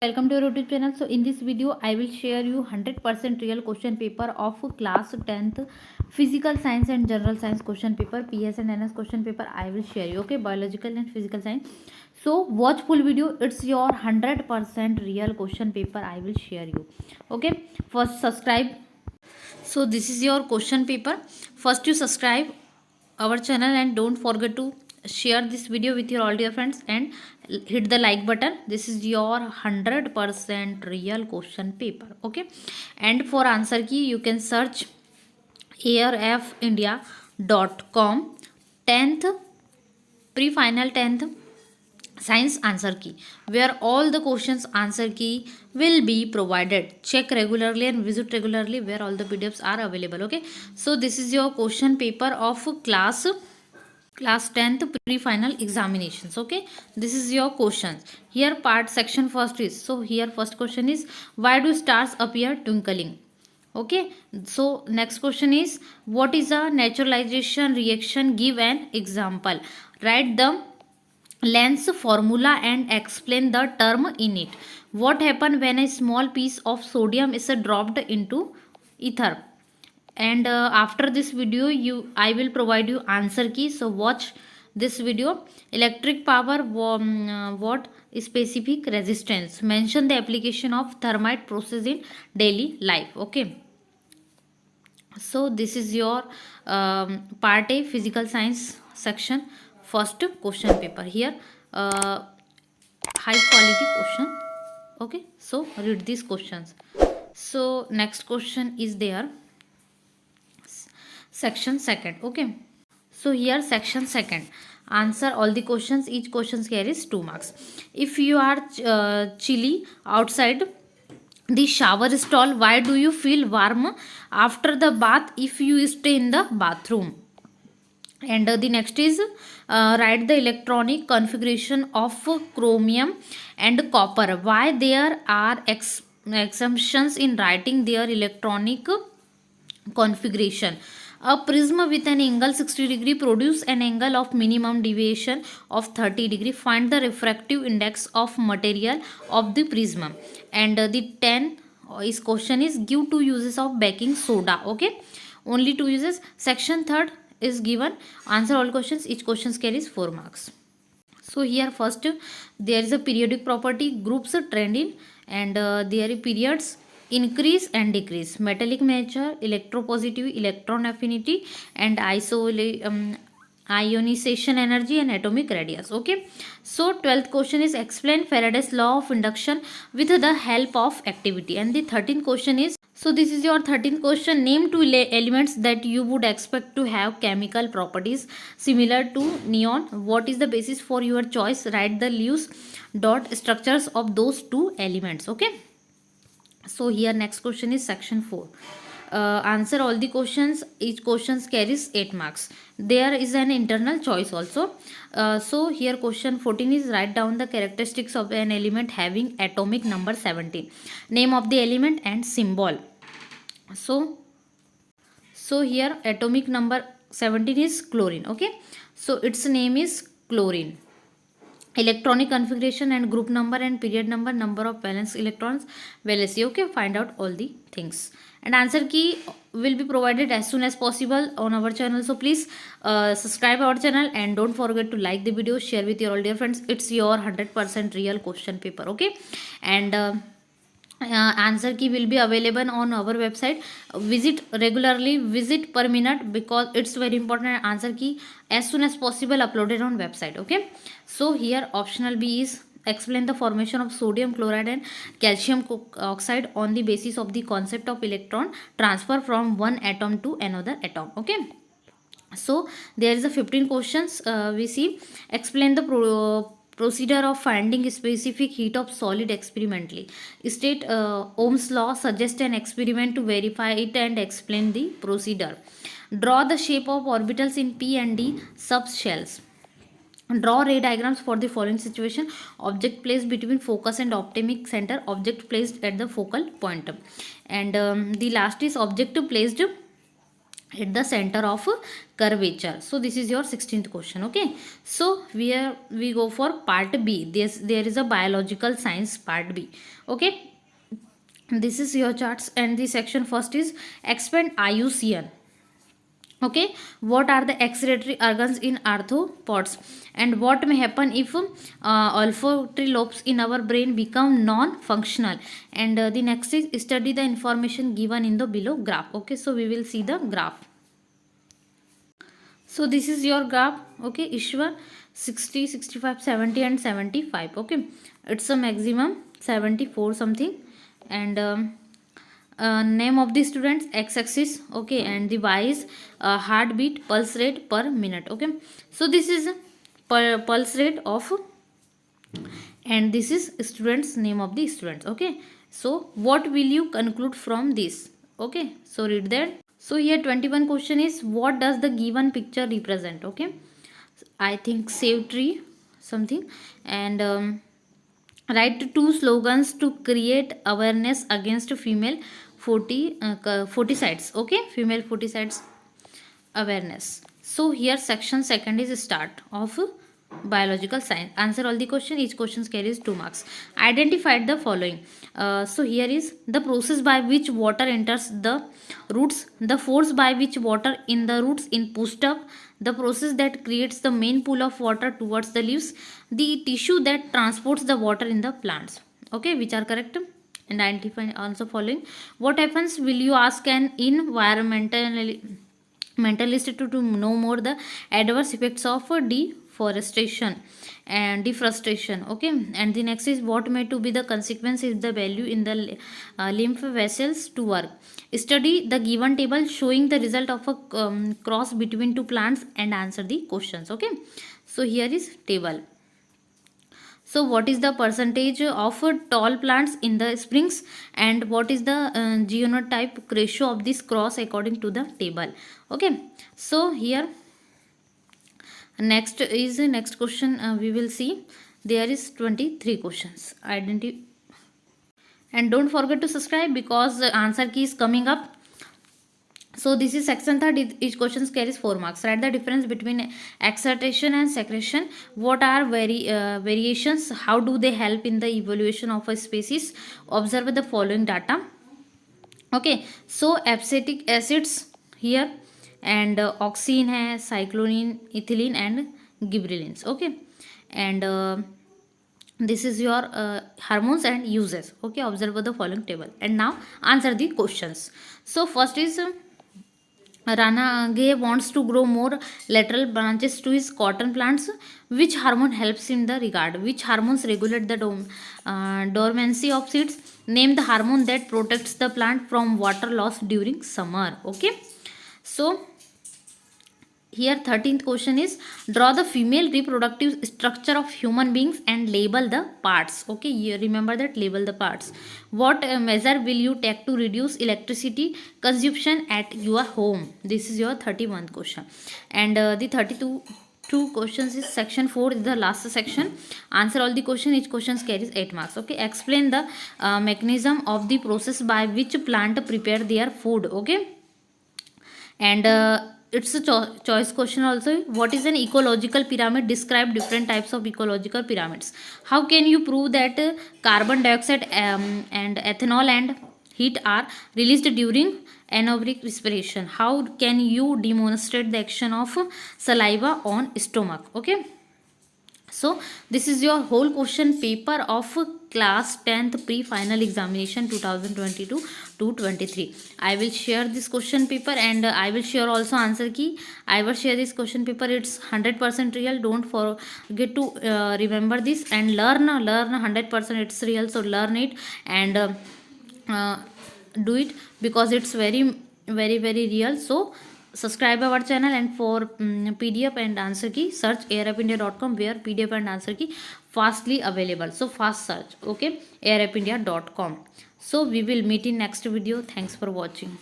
Welcome to our YouTube channel. So in this video I will share you 100% real question paper of class 10th physical science and general science question paper, PS and NS question paper I will share you. Okay, biological and physical science. So watch full video. It's your 100% real question paper I will share you. Okay, first subscribe. So this is your question paper. First you subscribe our channel and don't forget to share this video with your all dear friends and hit the like button. This is your 100% real question paper. Okay, and for answer key you can search airfindia.com 10th pre-final 10th science answer key, where all the questions answer key will be provided. Check regularly and visit regularly where all the PDFs are available. Okay, so this is your question paper of class 10th pre-final examinations. Okay, this is your questions. Here part section first is, so here first question is, why do stars appear twinkling? Okay, so next question is, what is a naturalization reaction? Give an example. Write the Lenz formula and explain the term in it. What happens when a small piece of sodium is dropped into ether? And after this video I will provide you answer key, so watch this video. Electric power, what specific resistance? Mention the application of thermite process in daily life. Okay, so this is your part A physical science section first question paper. Here high quality question. Okay, so read these questions. So next question is there, section second. Okay, so here section second, answer all the questions. Each question carries 2 marks. If you are chilly outside the shower stall, why do you feel warm after the bath if you stay in the bathroom? And the next is, write the electronic configuration of chromium and copper. Why there are exemptions in writing their electronic configuration? A prism with an angle 60 degree produce an angle of minimum deviation of 30 degree. Find the refractive index of material of the prism. And the 10 is question is, give 2 uses of baking soda. Okay, only 2 uses. Section third is given, answer all questions. Each questions carries 4 marks. So here first there is a periodic property, groups trend in, and there are periods increase and decrease, metallic nature, electropositivity, electron affinity, and ionization energy and atomic radius. Okay, so 12th question is, explain Faraday's law of induction with the help of activity. And the 13th question is, so this is your 13th question, name 2 elements that you would expect to have chemical properties similar to neon. What is the basis for your choice? Write the Lewis dot structures of those 2 elements. Okay, so here next question is section 4. Answer all the questions. Each questions carries 8 marks. There is an internal choice also. So here question 14 is, write down the characteristics of an element having atomic number 17. Name of the element and symbol. So here atomic number 17 is chlorine. Okay, so its name is chlorine. Electronic configuration and group number and period number, number of valence electrons, valency. Okay, find out all the things, and answer key will be provided as soon as possible on our channel. So please subscribe our channel and don't forget to like the video, share with your all dear friends. It's your 100% real question paper. Okay, and answer key will be available on our website. Visit regularly, visit per minute, because it's very important. Answer key as soon as possible uploaded on website. Okay, so here optional B is, explain the formation of sodium chloride and calcium oxide on the basis of the concept of electron transfer from one atom to another atom. Okay, so there is a 15 questions. We see, explain the procedure of finding specific heat of solid experimentally. State Ohm's law, suggest an experiment to verify it and explain the procedure. Draw the shape of orbitals in p and d subshells. Draw ray diagrams for the following situation: object placed between focus and optimic center, object placed at the focal point. And the last is, object placed at the center of curvature. So this is your 16th question. Okay, so we go for part B. There is a biological science part B. Okay, this is your charts, and the section first is expand IUCN. Okay, what are the excretory organs in arthropods, and what may happen if olfactory lobes in our brain become non-functional. And the next is study the information given in the below graph. Okay, so we will see the graph. So this is your graph. Okay, Ishwar 60, 65, 70 and 75. Okay, it's a maximum 74 something. And name of the students x-axis. Okay, and the y is heartbeat, pulse rate per minute. Okay, so this is pulse rate of, and this is students, name of the students. Okay, so what will you conclude from this? Okay, so read that. So here 21 question is, what does the given picture represent? Okay, I think save tree something. And write two slogans to create awareness against female foticides. Okay, female foticides awareness. So here section second is start of biological science. Answer all the question. Each question carries 2 marks. Identified the following. So here is the process by which water enters the roots, the force by which water in the roots in pushed up, the process that creates the main pool of water towards the leaves, the tissue that transports the water in the plants. Okay, which are correct? And identify also following. What happens, will you ask an mentalist to know more the adverse effects of deforestation and deforestation. Okay, and the next is, what may to be the consequence if the value in the lymph vessels to work. Study the given table showing the result of a cross between two plants and answer the questions. Okay, so here is table. So what is the percentage of tall plants in the springs, and what is the genotype ratio of this cross according to the table. Okay, so here next question we will see. There is 23 questions. And don't forget to subscribe, because the answer key is coming up. So this is section third. Each question carries 4 marks. Write the difference between excitation and secretion. What are variations? How do they help in the evaluation of a species? Observe the following data. Okay, so acetic acids here, and oxine hai, cyclonine, ethylene and gibberellins. Okay, and this is your hormones and uses. Okay, observe the following table, and now answer the questions. So first is Rana Gay wants to grow more lateral branches to his cotton plants. Which hormone helps in the regard? Which hormones regulate the dormancy of seeds? Name the hormone that protects the plant from water loss during summer. Okay, so here 13th question is, draw the female reproductive structure of human beings and label the parts. Okay, you remember that, label the parts. What measure will you take to reduce electricity consumption at your home? This is your 31st question. And the 32 questions is section 4 is the last section. Answer all the question. Each question carries 8 marks. Okay, explain the mechanism of the process by which plant prepare their food. Okay, and it's a choice question also. What is an ecological pyramid? Describe different types of ecological pyramids. How can you prove that carbon dioxide and ethanol and heat are released during anaerobic respiration? How can you demonstrate the action of saliva on stomach? Okay, so this is your whole question paper of class 10th pre-final examination 2022-23. I will share this question paper, and I will share also answer key. I will share this question paper. It's 100% real. Don't forget to remember this and learn 100%. It's real, so learn it and do it, because it's very real. So subscribe our channel, and for PDF and answer key, search airupindia.com, where PDF and answer key fastly available. So fast search. Okay, airupindia.com. So we will meet in next video. Thanks for watching.